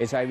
HIV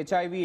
HIV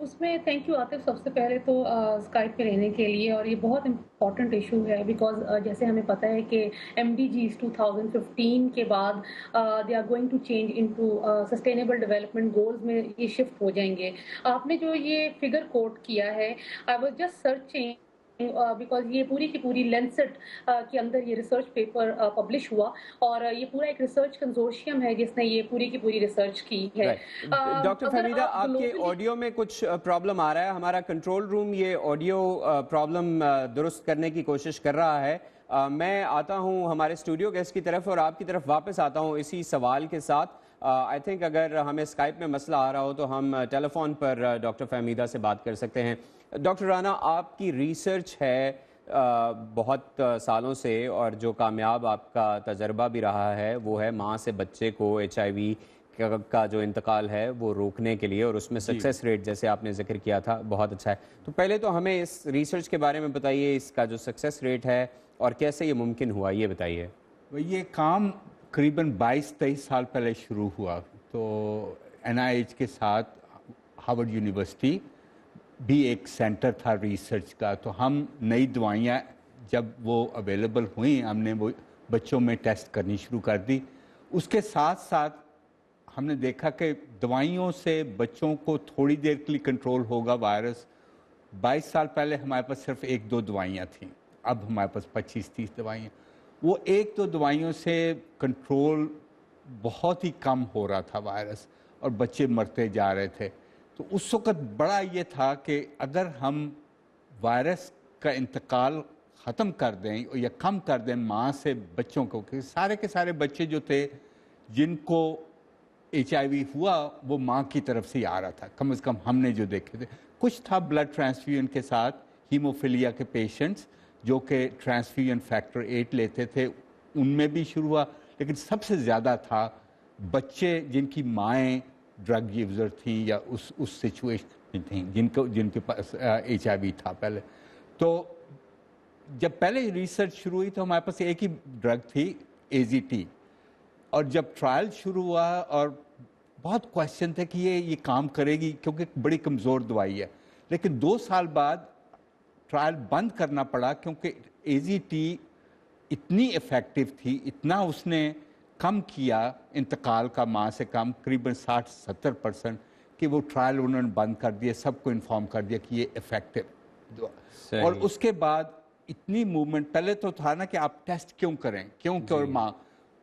اس میں thank you Atif, سب سے پہلے تو اسکائپ پہ رہنے کے لیے، اور یہ بہت امپورٹنٹ ایشو ہے بیکاز جیسے ہمیں پتہ ہے کہ ایم ڈی جیز 2015 کے بعد they are going to change into sustainable development goals میں یہ شفٹ ہو جائیں گے. آپ نے جو یہ فگر کوٹ کیا ہے، I was just searching because یہ پوری کی پوری لینسٹ کے اندر یہ ریسرچ پیپر پبلش ہوا، اور یہ پورا ایک ریسرچ کنزورشیم ہے جس نے یہ پوری کی پوری ریسرچ کی ہے. ڈاکٹر اگر فہمیدہ، آپ آپ کے گلوبلی آڈیو میں کچھ پرابلم آ رہا ہے. ہمارا کنٹرول روم یہ آڈیو پرابلم درست کرنے کی کوشش کر رہا ہے. میں آتا ہوں ہمارے اسٹوڈیو گیسٹ کی طرف اور آپ کی طرف واپس آتا ہوں اسی سوال کے ساتھ. آئی تھنک اگر ہمیں اسکائپ میں مسئلہ آ رہا ہو تو ہم ٹیلی فون پر ڈاکٹر فہمیدہ سے بات کر سکتے ہیں. ڈاکٹر رانا، آپ کی ریسرچ ہے بہت سالوں سے، اور جو کامیاب آپ کا تجربہ بھی رہا ہے وہ ہے ماں سے بچے کو HIV کا جو انتقال ہے وہ روکنے کے لیے، اور اس میں سکسیس ریٹ جیسے آپ نے ذکر کیا تھا بہت اچھا ہے. تو پہلے تو ہمیں اس ریسرچ کے بارے میں بتائیے، اس کا جو سکسیس ریٹ ہے اور کیسے یہ ممکن ہوا، یہ بتائیے. یہ کام قریباً 22-23 سال پہلے شروع ہوا. تو NIH کے ساتھ ہارورڈ یونیورسٹی بھی ایک سینٹر تھا ریسرچ کا. تو ہم نئی دوائیاں جب وہ اویلیبل ہوئیں، ہم نے وہ بچوں میں ٹیسٹ کرنی شروع کر دی. اس کے ساتھ ساتھ ہم نے دیکھا کہ دوائیوں سے بچوں کو تھوڑی دیر کے لیے کنٹرول ہوگا وائرس. 22 سال پہلے ہمارے پاس صرف 1-2 دوائیاں تھیں، اب ہمارے پاس 25-30 دوائیاں. وہ 1-2 دوائیوں سے کنٹرول بہت ہی کم ہو رہا تھا وائرس، اور بچے مرتے جا رہے تھے. تو اس وقت بڑا یہ تھا کہ اگر ہم وائرس کا انتقال ختم کر دیں یا کم کر دیں ماں سے بچوں کو، کہ سارے کے سارے بچے جو تھے جن کو HIV ہوا وہ ماں کی طرف سے ہی آ رہا تھا، کم از کم ہم نے جو دیکھے تھے. کچھ تھا بلڈ ٹرانسفیوژن کے ساتھ ہیموفیلیا کے پیشنٹس جو کہ ٹرانسفیوژن فیکٹر 8 لیتے تھے، ان میں بھی شروع ہوا. لیکن سب سے زیادہ تھا بچے جن کی مائیں ڈرگ یوزر تھیں یا اس سچویشن میں تھیں، جن کے پاس HIV تھا پہلے. تو جب پہلے ریسرچ شروع ہوئی تو ہمارے پاس ایک ہی ڈرگ تھی، AZT. اور جب ٹرائل شروع ہوا اور بہت کوشچن تھے کہ یہ کام کرے گی کیونکہ بڑی کمزور دوائی ہے. لیکن 2 سال بعد ٹرائل بند کرنا پڑا کیونکہ AZT اتنی افیکٹو تھی، اتنا اس نے کم کیا انتقال کا ماں سے کم قریباً 60-70%، کہ وہ ٹرائل انہوں نے بند کر دیا، سب کو انفارم کر دیا کہ یہ افیکٹو. اور اس کے بعد اتنی موومنٹ، پہلے تو تھا نا کہ آپ ٹیسٹ کیوں کریں، کیوں کہ ماں،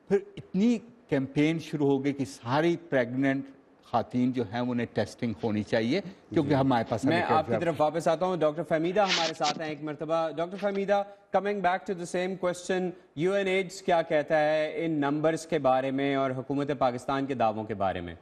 پھر اتنی کیمپین شروع ہو گئی کہ ساری پریگننٹ خواتین جو ہیں انہیں ٹیسٹنگ ہونی چاہیے کیونکہ ہمارے پاس. میں آپ کی طرف واپس آتا ہوں. ڈاکٹر فہمیدہ ہمارے ساتھ ہیں ایک مرتبہ. Doctor Fahmida, coming back to the same question, UNAIDS کیا کہتا ہے ان نمبرز کے بارے میں اور حکومت پاکستان کے دعووں کے بارے میں؟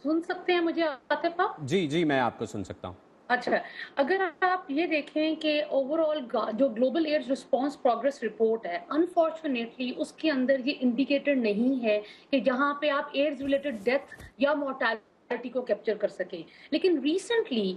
سن سکتے ہیں مجھے عاطف آپ؟ جی میں آپ کو سن سکتا ہوں. اچھا، اگر آپ یہ دیکھیں کہ اوور آل جو global AIDS response progress report ہے، انفارچونیٹلی اس کے اندر یہ انڈیکیٹر نہیں ہے کہ جہاں پہ آپ ایڈز ریلیٹڈ ڈیتھ یا مورٹیلٹی کو کیپچر کر سکیں. لیکن ریسنٹلی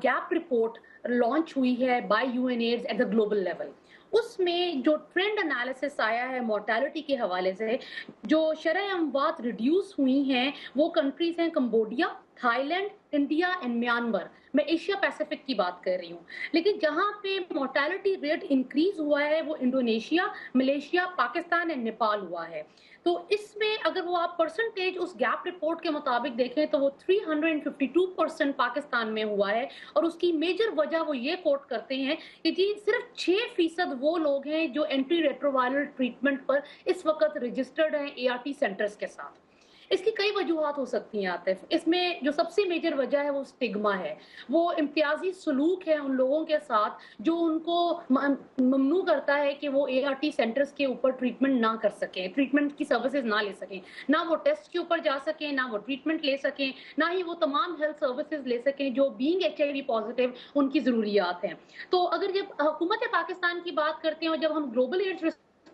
گیپ رپورٹ لانچ ہوئی ہے by UNAIDS at the global level. اس میں جو ٹرینڈ انالیسس آیا ہے مورٹیلٹی کے حوالے سے، جو شرح اموات ریڈیوس ہوئی ہیں وہ کنٹریز ہیں Cambodia, Thailand, India and Myanmar. میں ایشیا پیسیفک کی بات کر رہی ہوں. لیکن جہاں پہ مورٹیلٹی ریٹ انکریز ہوا ہے وہ Indonesia, Malaysia, Pakistan and Nepal ہوا ہے. تو اس میں اگر وہ آپ پرسنٹیج اس گیپ رپورٹ کے مطابق دیکھیں تو وہ 352% پاکستان میں ہوا ہے. اور اس کی میجر وجہ وہ یہ کوٹ کرتے ہیں کہ جی صرف 6% وہ لوگ ہیں جو اینٹی ریٹرووائرل ٹریٹمنٹ پر اس وقت رجسٹرڈ ہیں ART سینٹرز کے ساتھ. اس کی کئی وجوہات ہو سکتی ہیں عاطف. اس میں جو سب سے میجر وجہ ہے وہ سٹگما ہے، وہ امتیازی سلوک ہے ان لوگوں کے ساتھ جو ان کو ممنوع کرتا ہے کہ وہ ART سینٹرز کے اوپر ٹریٹمنٹ نہ کر سکیں، ٹریٹمنٹ کی سروسز نہ لے سکیں، نہ وہ ٹیسٹ کے اوپر جا سکیں، نہ وہ ٹریٹمنٹ لے سکیں، نہ ہی وہ تمام ہیلتھ سروسز لے سکیں جو بینگ HIV پازیٹیو ان کی ضروریات ہیں. تو اگر جب حکومت پاکستان کی بات کرتے ہیں اور جب ہم global AIDS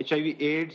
HIV/AIDS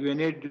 UNAID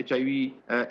HIV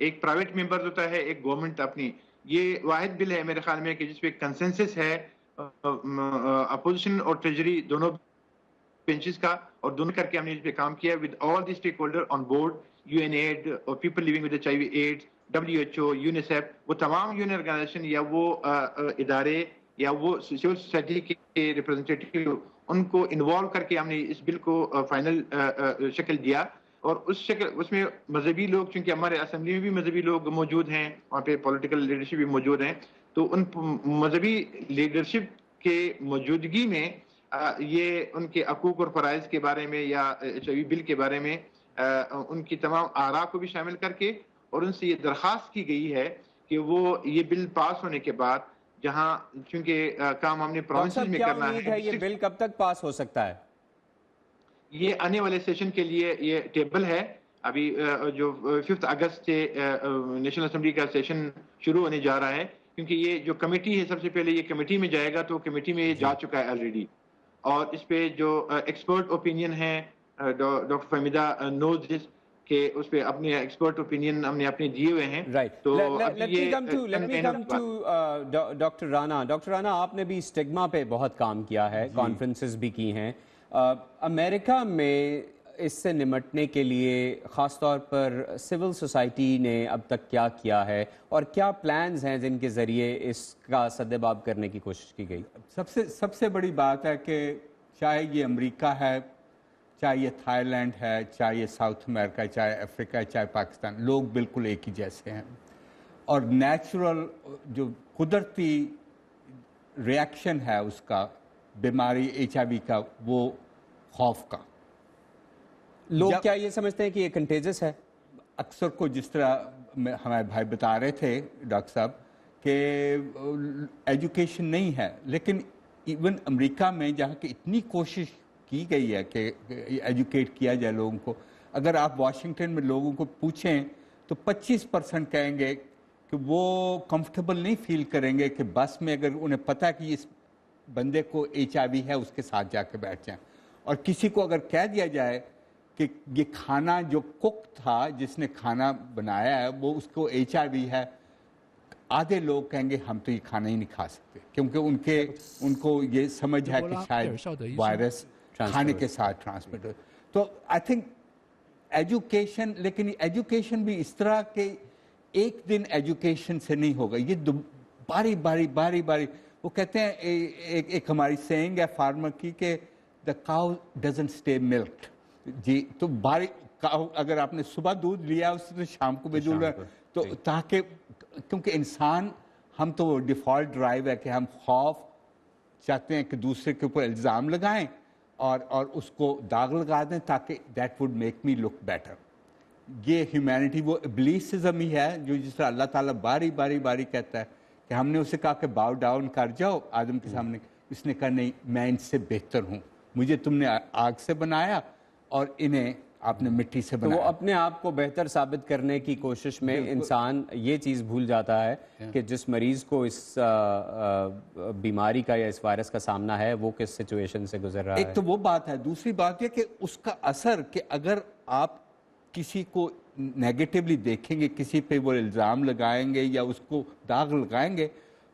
ایک پرائیویٹ ممبر ہوتا ہے، ایک گورنمنٹ اپنی. یہ واحد بل ہے میرے خیال میں کہ جس پہ کنسنسس ہے اپوزیشن اور ٹریجری دونوں بینچز کا، اور دونوں کر کے ہم نے اس پہ کام کیا with all the stakeholder on board, U N aid اور people living with HIV AIDS, WHO، UNICEF, وہ تمام یونین آرگنائزیشن یا وہ ادارے یا وہ سول سوسائٹی کے ریپرزنٹیٹیو، ان کو انوالو کر کے ہم نے اس بل کو فائنل شکل دیا. اور اس میں مذہبی لوگ، چونکہ ہمارے اسمبلی میں بھی مذہبی لوگ موجود ہیں، وہاں پہ پولیٹیکل لیڈرشپ بھی موجود ہیں، تو ان مذہبی لیڈرشپ کے موجودگی میں یہ ان کے حقوق اور فرائض کے بارے میں یا HIV بل کے بارے میں ان کی تمام آراء کو بھی شامل کر کے، اور ان سے یہ درخواست کی گئی ہے کہ وہ یہ بل پاس ہونے کے بعد، جہاں چونکہ کام ہم نے پروونسز میں کرنا امید ہے یہ بل کب تک پاس ہو سکتا ہے؟ یہ آنے والے سیشن کے لیے یہ ٹیبل ہے. ابھی جو 5 اگست سے نیشنل اسمبلی کا سیشن شروع ہونے جا رہا ہے، کیونکہ یہ جو کمیٹی ہے سب سے پہلے یہ کمیٹی میں جائے گا، تو کمیٹی میں یہ جا چکا ہے آلریڈی. اور اس پہ جو ایکسپرٹ اوپینین ہے، ڈاکٹر فہمیدہ نوز دس کہ اس پہ اپنے ایکسپرٹ اوپینین ہم نے اپنے دیے ہوئے ہیں. تو let me come to doctor Rana. Doctor Rana, آپ نے بھی اسٹگما پہ بہت کام کیا ہے، کانفرنسز بھی کی ہیں. امریکہ میں اس سے نمٹنے کے لیے خاص طور پر سول سوسائٹی نے اب تک کیا کیا ہے، اور کیا پلانز ہیں جن کے ذریعے اس کا سدباب کرنے کی کوشش کی گئی؟ سب سے بڑی بات ہے کہ چاہے یہ امریکہ ہے، چاہے یہ تھائی لینڈ ہے، چاہے یہ ساؤتھ امریکہ، چاہے افریقہ ہے، چاہے پاکستان، لوگ بالکل ایک ہی جیسے ہیں. اور نیچرل جو قدرتی ریاکشن ہے اس کا، بیماری HIV کا، وہ خوف کا. لوگ کیا یہ سمجھتے ہیں کہ یہ کنٹیجس ہے؟ اکثر کو جس طرح ہمارے بھائی بتا رہے تھے ڈاکٹر صاحب کہ ایجوکیشن نہیں ہے، لیکن ایون امریکہ میں جہاں کہ اتنی کوشش کی گئی ہے کہ ایجوکیٹ کیا جائے لوگوں کو، اگر آپ واشنگٹن میں لوگوں کو پوچھیں تو 25% کہیں گے کہ وہ کمفرٹیبل نہیں فیل کریں گے کہ بس میں اگر انہیں پتہ ہے کہ اس بندے کو HIV ہے اس کے ساتھ جا کے بیٹھ جائیں. اور کسی کو اگر کہہ دیا جائے کہ یہ کھانا جو کک تھا، جس نے کھانا بنایا ہے، وہ اس کو HIV ہے، آدھے لوگ کہیں گے ہم تو یہ کھانا ہی نہیں کھا سکتے، کیونکہ ان کو یہ سمجھ ہے کہ شاید وائرس کھانے کے ساتھ ٹرانسمٹ ہو. تو آئی تھنک ایجوکیشن، لیکن ایجوکیشن بھی اس طرح کہ ایک دن ایجوکیشن سے نہیں ہوگا، یہ باری باری وہ کہتے ہیں، ایک ہماری سینگ ہے فارمر کی کہ the cow doesn't stay milked. جی، تو اگر آپ نے صبح دودھ لیا اس سے شام کو بھی دودھ، تو تاکہ کیونکہ انسان ہم تو ڈیفالٹ ڈرائیو ہے کہ ہم خوف چاہتے ہیں کہ دوسرے کے اوپر الزام لگائیں اور اس کو داغ لگا دیں تاکہ that would make me look better. یہ ہیومینٹی، وہ ابلیسزم ہی ہے جو جس طرح اللہ تعالیٰ باری کہتا ہے کہ ہم نے اسے کہا کہ باؤ ڈاؤن کر جاؤ آدم کے سامنے، اس نے کہا نہیں، میں ان سے بہتر ہوں، مجھے تم نے آگ سے بنایا اور انہیں آپ نے مٹی سے بنایا. تو وہ اپنے آپ کو بہتر ثابت کرنے کی کوشش میں انسان یہ چیز بھول جاتا ہے کہ جس مریض کو اس بیماری کا یا اس وائرس کا سامنا ہے وہ کس سچویشن سے گزر رہا ہے. ایک تو وہ بات ہے، دوسری بات یہ کہ اس کا اثر، کہ اگر آپ کسی کو نیگیٹولی دیکھیں گے، کسی پہ وہ الزام لگائیں گے یا اس کو داغ لگائیں گے،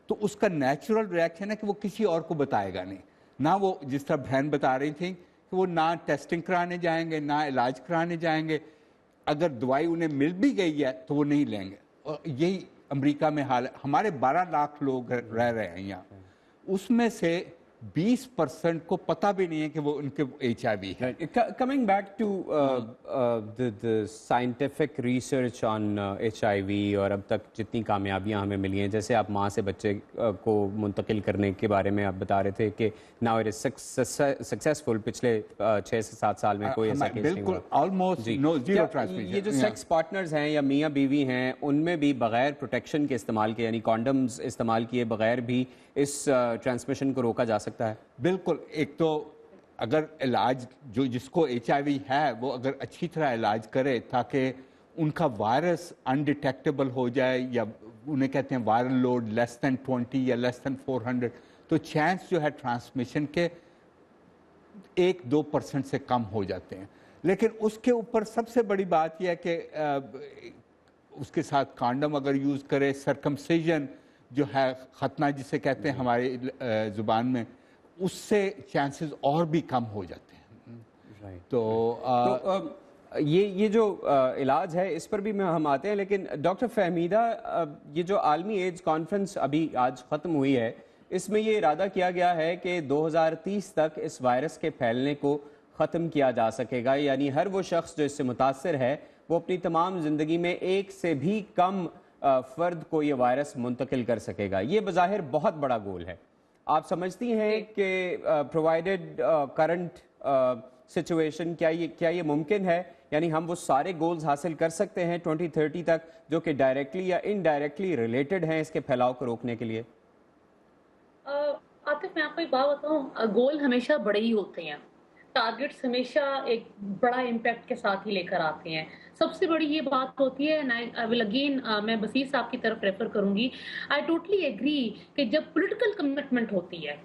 تو اس کا نیچرل ریاکشن ہے کہ وہ کسی اور کو بتائے گا نہیں. نہ وہ جس طرح بہن بتا رہی تھیں کہ وہ نہ ٹیسٹنگ کرانے جائیں گے، نہ علاج کرانے جائیں گے، اگر دوائی انہیں مل بھی گئی ہے تو وہ نہیں لیں گے. اور یہی امریکہ میں حال ہے. ہمارے 12 لاکھ لوگ رہ رہے ہیں یہاں، اس میں سے 20% کو پتہ بھی نہیں ہے کہ وہ ان کے HIV ہے. Coming back to the scientific research on HIV اور اب تک جتنی کامیابیاں ہمیں ملی ہیں، جیسے آپ ماں سے بچے کو منتقل کرنے کے بارے میں آپ بتا رہے تھے کہ now it is successful. پچھلے 6 سے 7 سال میں کوئی ایسا کیس نہیں ہوا. بالکل almost no zero transmission. یہ جو سیکس پارٹنرز ہیں یا میاں بیوی ہیں، ان میں بھی بغیر پروٹیکشن کے استعمال کے، یعنی کانڈمز استعمال کیے بغیر بھی اس ٹرانسمیشن کو روکا جا سکتا ہے؟ بالکل. ایک تو اگر علاج جس کو HIV ہے وہ اگر اچھی طرح علاج کرے تاکہ ان کا وائرس انڈیٹیکٹیبل ہو جائے، یا انہیں کہتے ہیں وائرل لوڈ لیس دین 20 یا لیس دین 400، تو چانس جو ہے ٹرانسمیشن کے 1-2% سے کم ہو جاتے ہیں. لیکن اس کے اوپر سب سے بڑی بات یہ ہے کہ اس کے ساتھ کانڈم اگر یوز کرے، سرکمسیجن جو ہے ختنہ جسے کہتے ہیں ہمارے زبان میں، اس سے چانسز اور بھی کم ہو جاتے ہیں. تو یہ جو علاج ہے اس پر بھی ہم آتے ہیں، لیکن ڈاکٹر فہمیدہ، یہ جو عالمی ایڈز کانفرنس ابھی آج ختم ہوئی ہے، اس میں یہ ارادہ کیا گیا ہے کہ 2030 تک اس وائرس کے پھیلنے کو ختم کیا جا سکے گا، یعنی ہر وہ شخص جو اس سے متاثر ہے وہ اپنی تمام زندگی میں ایک سے بھی کم فرد کو یہ وائرس منتقل کر سکے گا. یہ بظاہر بہت بڑا گول ہے. آپ سمجھتی ہیں کہ پرووائڈڈ کرنٹ سچویشن کیا یہ ممکن ہے؟ یعنی ہم وہ سارے گولز حاصل کر سکتے ہیں 2030 تک جو کہ ڈائریکٹلی یا انڈائریکٹلی ریلیٹڈ ہیں اس کے پھیلاؤ کو روکنے کے لیے؟ عاطف، میں آپ کو ایک بات بتاؤں، گول ہمیشہ بڑے ہی ہوتے ہیں، ٹارگٹس ہمیشہ ایک بڑا امپیکٹ کے ساتھ ہی لے کر آتے ہیں. سب سے بڑی یہ بات ہوتی ہے، میں بصیر صاحب کی طرف ریفر کروں گی، آئی ٹوٹلی ایگری کہ جب پولیٹیکل کمٹمنٹ ہوتی ہے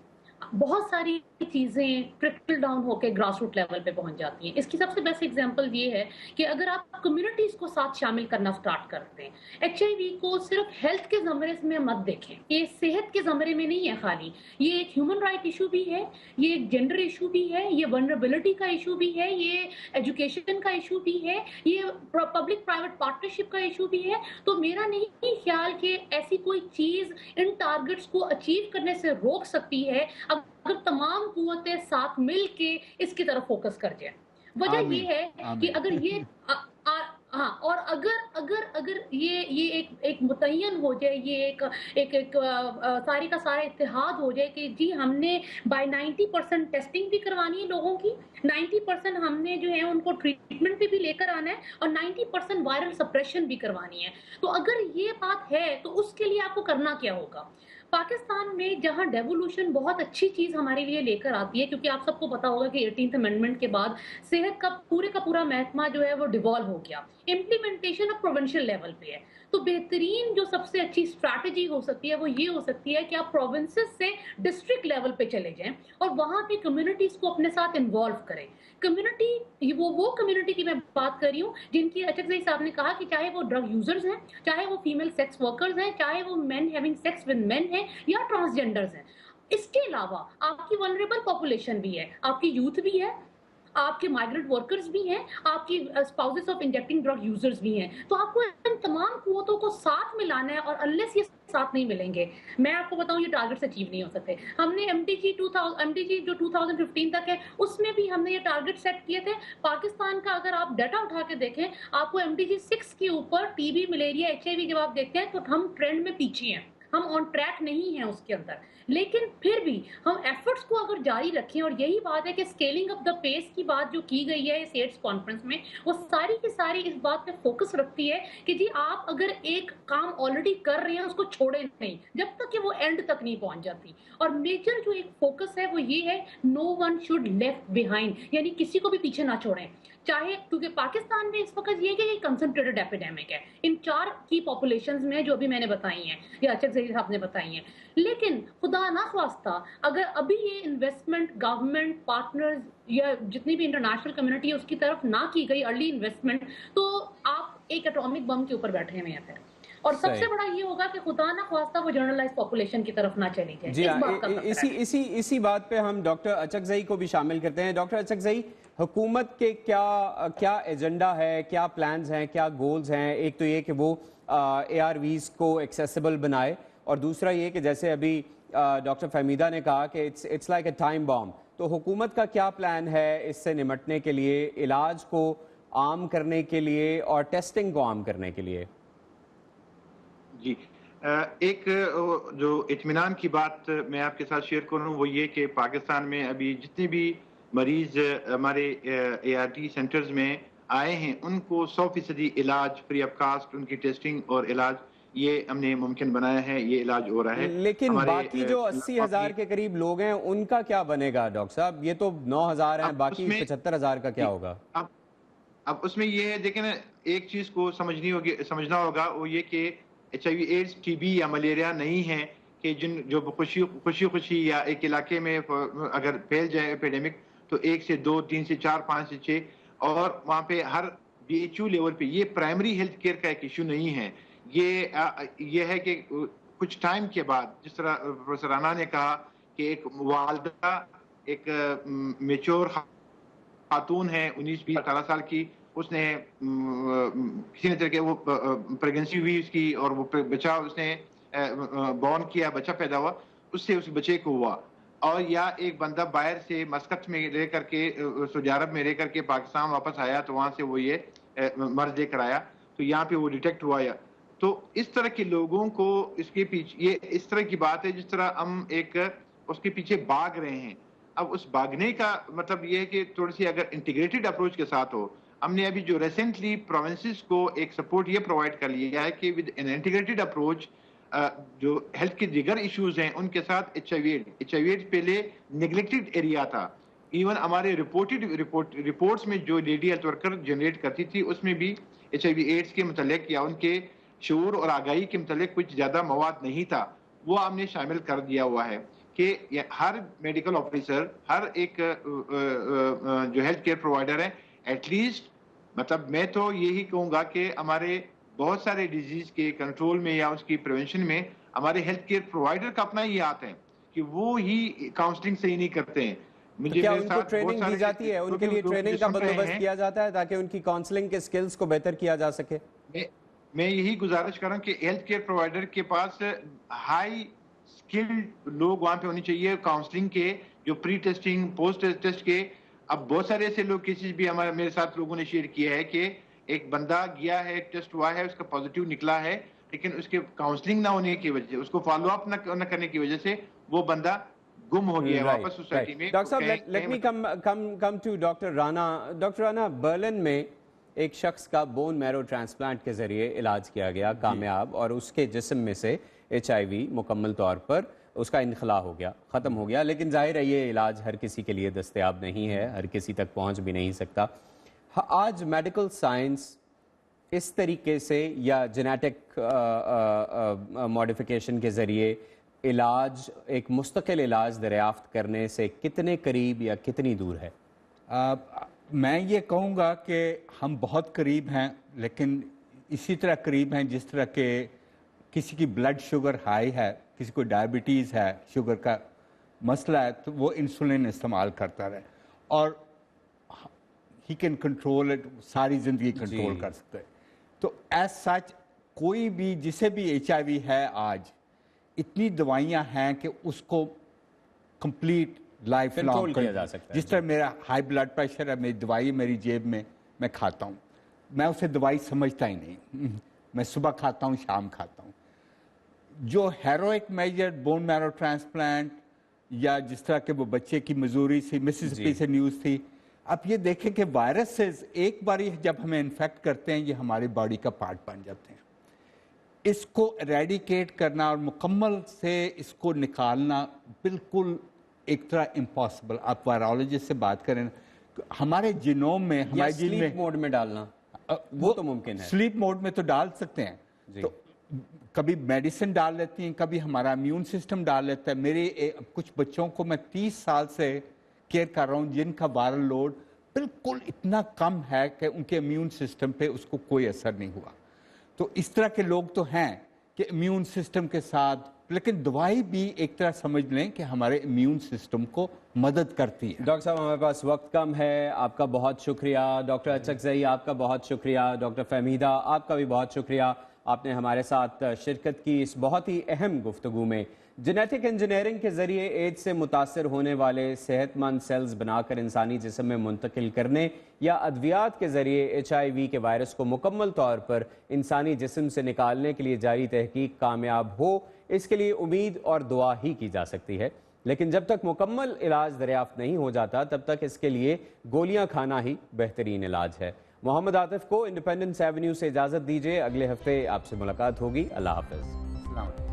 بہت ساری چیزیں ٹرکل ڈاؤن ہو کے گراس روٹ لیول پہ پہنچ جاتی ہیں. اس کی سب سے بیسٹ ایگزامپل یہ ہے کہ اگر آپ کمیونٹیز کو ساتھ شامل کرنا سٹارٹ کرتے ہیں، ایچ آئی وی کو صرف ہیلتھ کے زمرے میں مت دیکھیں، یہ صحت کے زمرے میں نہیں ہے خالی، یہ ایک ہیومن رائٹ ایشو بھی ہے، یہ ایک جینڈر ایشو بھی ہے، یہ ولنریبلٹی کا ایشو بھی ہے، یہ ایجوکیشن کا ایشو بھی ہے، یہ پبلک پرائیویٹ پارٹنرشپ کا ایشو بھی ہے. تو میرا نہیں خیال کہ ایسی کوئی چیز ان ٹارگٹس کو اچیو کرنے سے روک سکتی ہے اگر تمام قوتیں ساتھ مل کے اس کی طرف فوکس کر جائیں. وجہ یہ ہے کہ اگر یہ ہاں، اور اگر یہ ایک متعین ہو جائے، یہ ایک ساری کا سارا اتحاد ہو جائے کہ جی ہم نے بائی 90% ٹیسٹنگ بھی کروانی ہے لوگوں کی، 90% ہم نے جو ہے ان کو ٹریٹمنٹ پہ بھی لے کر آنا ہے، اور 90% وائرل سپریشن بھی کروانی ہے. تو اگر یہ بات ہے تو اس کے لیے آپ کو کرنا کیا ہوگا؟ پاکستان میں جہاں ڈیولوشن بہت اچھی چیز ہمارے لیے لے کر آتی ہے، کیونکہ آپ سب کو پتا ہوگا کہ 18th امینڈمنٹ کے بعد صحت کا پورا محکمہ جو ہے وہ ڈیوالو ہو گیا، امپلیمنٹیشن اب پروونشل لیول پہ ہے. تو بہترین جو سب سے اچھی اسٹریٹجی ہو سکتی ہے وہ یہ ہو سکتی ہے کہ آپ پروونسز سے ڈسٹرکٹ لیول پہ چلے جائیں اور وہاں پہ کمیونٹیز کو اپنے ساتھ انوالو کریں. کمیونٹی وہ کمیونٹی کی میں بات کر رہی ہوں جن کی اچک زئی صاحب نے کہا کہ چاہے وہ ڈرگ یوزرز ہیں، چاہے وہ فیمیل سیکس ورکرز ہیں، چاہے وہ مین ہیونگ سیکس ود مین ہیں یا ٹرانسجینڈرز ہیں. اس کے علاوہ آپ کی ولنریبل پاپولیشن بھی ہے، آپ کی یوتھ بھی ہے، آپ کے مائیگرنٹ ورکرز بھی ہیں، آپ کی اسپاؤسز آف انجیکٹنگ ڈرگ یوزرز بھی ہیں. تو آپ کو ان تمام قوتوں کو ساتھ ملانا ہے، اور انلیس یہ ساتھ نہیں ملیں گے، میں آپ کو بتاؤں یہ ٹارگٹس اچیو نہیں ہو سکتے. ہم نے ایم ڈی جی جو 2015 تک ہے اس میں بھی ہم نے یہ ٹارگٹ سیٹ کیے تھے. پاکستان کا اگر آپ ڈیٹا اٹھا کے دیکھیں، آپ کو ایم ڈی جی 6 کے اوپر T B, malaria, H I V جب آپ دیکھتے ہیں تو ہم ٹرینڈ میں پیچھے ہیں، ہم آن ٹریک نہیں ہیں اس کے اندر. لیکن پھر بھی ہم ایفرٹس کو اگر جاری رکھیں، اور یہی بات ہے کہ اسکیلنگ اپ دا پیس کی بات جو کی گئی ہے اس ایڈز کانفرنس میں، وہ ساری کی ساری اس بات پہ فوکس رکھتی ہے کہ جی آپ اگر ایک کام آلریڈی کر رہے ہیں اس کو چھوڑیں نہیں جب تک کہ وہ اینڈ تک نہیں پہنچ جاتی. اور میجر جو ایک فوکس ہے وہ یہ ہے، نو ون شوڈ لیفٹ بیہائنڈ، یعنی کسی کو بھی پیچھے نہ چھوڑیں. چاہے کیونکہ پاکستان میں اس وقت یہ کہ یہ کنسنٹریٹڈ ایپیڈیمک ہے ان 4 کی پاپولیشنز میں جو بھی میں نے بتائی ہیں یا اچک زئی صاحب نے بتائی ہیں. لیکن خدا نہ خواستہ اگر ابھی یہ انویسٹمنٹ گورنمنٹ پارٹنرز یا جتنی بھی انٹرنیشنل کمیونٹی ہے اس کی طرف نہ کی گئی ارلی انویسٹمنٹ، تو آپ ایک ایٹامک بم کے اوپر بیٹھے ہوئے ہیں پھر. اور سب سے بڑا یہ ہوگا کہ خدا نہ خواستہ وہ جنرلائز پاپولیشن کی طرف نہ چلی جائے. جی ہاں، اسی بات پہ ہم ڈاکٹر اچک زئی کو بھی شامل کرتے ہیں. ڈاکٹر اچک زئی، حکومت کے کیا ایجنڈا ہے، کیا پلانز ہیں، کیا گولز ہیں؟ ایک تو یہ کہ وہ اے آر ویز کو ایکسیسیبل بنائے، اور دوسرا یہ کہ جیسے ابھی ڈاکٹر فہمیدہ نے کہا کہ اٹس لائک اے ٹائم بام. تو حکومت کا کیا پلان ہے اس سے نمٹنے کے لیے، علاج کو عام کرنے کے لیے اور ٹیسٹنگ کو عام کرنے کے لیے؟ جی، ایک جو اطمینان کی بات میں آپ کے ساتھ شیئر کروں وہ یہ کہ پاکستان میں ابھی جتنے بھی مریض ہمارے اے آر ٹی سینٹرز میں آئے ہیں ان کو 100% علاج فری آف کاسٹ، ان کی ٹیسٹنگ اور علاج یہ ہم نے ممکن بنایا ہے، یہ علاج ہو رہا ہے. لیکن باقی جو 80,000 کے قریب لوگ ہیں ان کا کیا بنے گا ڈاکٹر صاحب؟ یہ تو 9,000 ہیں، باقی 75,000 کا کیا ہوگا؟ اب اس میں یہ ہے، دیکھیں نا، ایک چیز کو سمجھنا ہوگا، وہ یہ کہ H I V AIDS, T B یا ملیریا نہیں ہے کہ جو خوشی یا ایک علاقے میں اگر پھیل جائے ایپیڈیمک تو 1 سے 2 3 سے 4 5 سے 6 اور وہاں پہ ہر WHO لیول پہ یہ پرائمری ہیلتھ کیئر کا ایک ایشو نہیں ہے. یہ ہے کہ کچھ ٹائم کے بعد جس طرح پروفیسر رانا نے کہا کہ ایک والدہ ایک میچور خاتون ہے 19-20-18 سال کی, اس نے کسی نہ طرح کے وہ پریگنسی ہوئی اس کی اور وہ بچہ اس نے بورن کیا, بچہ پیدا ہوا, اس سے اس بچے کو ہوا. اور یا ایک بندہ باہر سے مسقط میں رہ کر کے سعودی عرب میں رہ کر کے پاکستان واپس آیا تو وہاں سے وہ یہ مرض لے کر آیا تو یہاں پہ وہ ڈیٹیکٹ ہوا. تو اس طرح کے لوگوں کو اس کے پیچھے یہ اس طرح کی بات ہے جس طرح ہم ایک اس کے پیچھے بھاگ رہے ہیں. اب اس بھاگنے کا مطلب یہ ہے کہ تھوڑی سی اگر انٹیگریٹڈ اپروچ کے ساتھ ہو. ہم نے ابھی جو ریسنٹلی پروونسز کو ایک سپورٹ یہ پرووائڈ کر لیا ہے کہ ود این انٹیگریٹڈ اپروچ جو ہیلتھ کے دیگر ایشوز ہیں ان کے ساتھ ایچ آئی وی ایڈز پہلے نیگلیکٹڈ ایریا تھا. ایون ہمارے رپورٹس میں جو لیڈی ہیلتھ ورکر جنریٹ کرتی تھی اس میں بھی ایچ آئی وی ایڈز کے متعلق یا ان کے شعور اور آگاہی کے متعلق کچھ زیادہ مواد نہیں تھا. وہ ہم نے شامل کر دیا ہوا ہے کہ ہر میڈیکل آفیسر, ہر ایک جو ہیلتھ کیئر پرووائڈر ہے, ایٹ لیسٹ مطلب میں تو یہی کہوں گا کہ ہمارے بہت سارے ڈیزیز کے کنٹرول میں یا اس کی پریونشن میں ہمارے ہیلتھ کیئر پرووائڈر کا اپنا ہی ہاتھ ہے کہ وہ ہی کاؤنسلنگ صحیح نہیں کرتے ہیں. کیا ان کو ٹریننگ دی جاتی ہے, ان کے لیے ٹریننگ کا بندوبست کیا جاتا ہے تاکہ ان کی کاؤنسلنگ کے سکلز کو بہتر کیا جا سکے؟ میں یہی گزارش کر رہا ہوں کہ ہیلتھ کیئر پرووائڈر کے پاس ہائی اسکلڈ لوگ وہاں پہ ہونی چاہیے کاؤنسلنگ کے, جو پری ٹیسٹنگ پوسٹ ٹیسٹ کے. اب بہت سارے ایسے لوگ کیسز بھی میرے ساتھ لوگوں نے شیئر کیا ہے کہ ایک بندہ گیا ہے, ٹیسٹ ہوا ہے, اس کا پازیٹیو نکلا ہے, لیکن اس کے کاؤنسلنگ نہ ہونے کی وجہ سے, اس کو فالو اپ نہ کرنے کی وجہ سے وہ بندہ گم ہو گیا واپس سوسائٹی میں. ڈاکٹر صاحب, let me come to doctor Rana. Doctor Rana, Berlin میں ایک شخص کا بون میرو ٹرانسپلانٹ کے ذریعے علاج کیا گیا کامیاب, اور اس کے جسم میں سے ایچ آئی وی مکمل طور پر اس کا انخلا ہو گیا, ختم ہو گیا. لیکن ظاہر ہے یہ علاج ہر کسی کے لیے دستیاب نہیں ہے, ہر کسی تک پہنچ بھی نہیں سکتا. آج میڈیکل سائنس اس طریقے سے یا جینیٹک ماڈیفیکیشن کے ذریعے علاج, ایک مستقل علاج دریافت کرنے سے کتنے قریب یا کتنی دور ہے؟ میں یہ کہوں گا کہ ہم بہت قریب ہیں, لیکن اسی طرح قریب ہیں جس طرح کہ کسی کی بلڈ شوگر ہائی ہے, کسی کو ڈائبٹیز ہے, شوگر کا مسئلہ ہے, تو وہ انسولین استعمال کرتا رہے اور ہی کین کنٹرول اٹ, ساری زندگی کنٹرول کر سکتے. تو ایز سچ کوئی بھی جسے بھی ایچ آئی وی ہے آج, اتنی دوائیاں ہیں کہ اس کو کمپلیٹ لائف لانگ کیا جا سکتا ہے. جس طرح میرا ہائی بلڈ پریشر ہے, میری دوائی میری جیب میں, میں کھاتا ہوں, میں اسے دوائی سمجھتا ہی نہیں, میں صبح کھاتا ہوں, شام کھاتا ہوں. جو ہیروئک میجر بون میرو ٹرانسپلانٹ یا جس طرح کہ وہ بچے کی مزوری سے مسیسپی سے نیوز تھی, اب یہ دیکھیں کہ وائرسز ایک باری جب ہمیں انفیکٹ کرتے ہیں یہ ہماری باڈی کا پارٹ بن جاتے ہیں. اس کو ایریڈیکیٹ کرنا اور مکمل سے اس کو نکالنا بالکل ایک طرح امپاسبل. آپ وائرولوجسٹ سے بات کریں, ہمارے جینوم میں, ہمارے جین میں سلیپ موڈ میں ڈالنا وہ تو ممکن ہے. سلیپ موڈ میں تو ڈال سکتے ہیں, تو کبھی میڈیسن ڈال لیتی ہیں, کبھی ہمارا امیون سسٹم ڈال لیتا ہے. میرے کچھ بچوں کو میں 30 سال سے کیئر کر رہا ہوں جن کا وائرل لوڈ بالکل اتنا کم ہے کہ ان کے امیون سسٹم پہ اس کو کوئی اثر نہیں ہوا. تو اس طرح کے لوگ تو ہیں کہ امیون سسٹم کے ساتھ, لیکن دوائی بھی ایک طرح سمجھ لیں کہ ہمارے امیون سسٹم کو مدد کرتی ہے. ڈاکٹر صاحب ہمارے پاس وقت کم ہے, آپ کا بہت شکریہ. ڈاکٹر اچکزئی آپ کا بہت شکریہ. ڈاکٹر فہمیدہ آپ کا بھی بہت شکریہ, آپ نے ہمارے ساتھ شرکت کی اس بہت ہی اہم گفتگو میں. جینیٹک انجینئرنگ کے ذریعے ایڈز سے متاثر ہونے والے صحت مند سیلز بنا کر انسانی جسم میں منتقل کرنے یا ادویات کے ذریعے ایچ آئی وی کے وائرس کو مکمل طور پر انسانی جسم سے نکالنے کے لیے جاری تحقیق کامیاب ہو, اس کے لیے امید اور دعا ہی کی جا سکتی ہے. لیکن جب تک مکمل علاج دریافت نہیں ہو جاتا تب تک اس کے لیے گولیاں کھانا ہی بہترین علاج ہے. محمد عاطف کو انڈیپینڈنس ایونیو سے اجازت دیجیے, اگلے ہفتے آپ سے ملاقات ہوگی. اللہ حافظ.